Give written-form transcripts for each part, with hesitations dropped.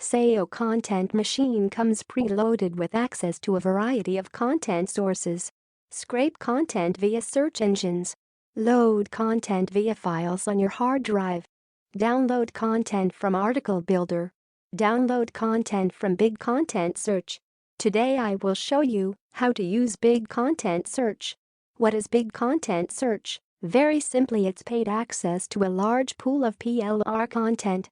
SEO Content Machine comes preloaded with access to a variety of content sources. Scrape content via search engines. Load content via files on your hard drive. Download content from Article Builder. Download content from Big Content Search. Today I will show you how to use Big Content Search. What is Big Content Search? Very simply, it's paid access to a large pool of PLR content.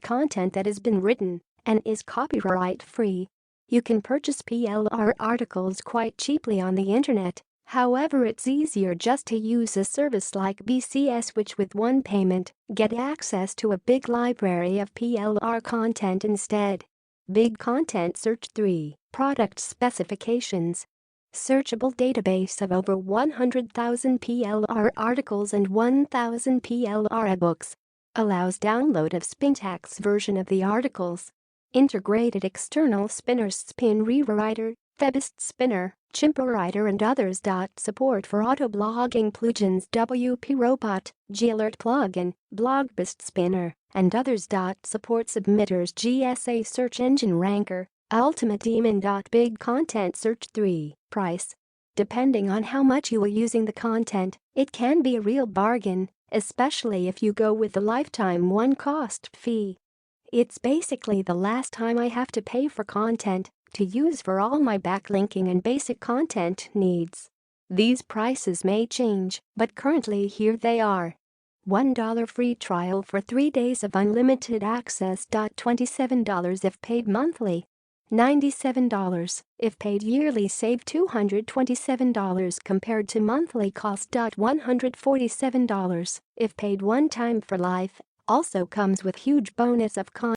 Content that has been written and is copyright free. You can purchase PLR articles quite cheaply on the internet. However, it's easier just to use a service like BCS, which with one payment, get access to a big library of PLR content instead. Big Content Search 3. Product specifications. Searchable database of over 100,000 PLR articles and 1,000 PLR eBooks. Allows download of syntax version of the articles. Integrated external spinners ChimpRewriter, TheBestSpinner, ChimpRewriter and others. Support for autoblogging plugins WP Robot, GAlert plugin, BlogPostSpinner, and others. Support submitters GSA search engine ranker, ultimate daemon. Big Content Search 3. Price. Depending on how much you are using the content, it can be a real bargain, especially if you go with the lifetime one-cost fee. It's basically the last time I have to pay for content to use for all my backlinking and basic content needs. These prices may change, but currently here they are. $1 free trial for 3 days of unlimited access. $27 if paid monthly. $97 if paid yearly. Save $227 compared to monthly cost. $147 if paid one time for life. Also comes with huge bonus of content.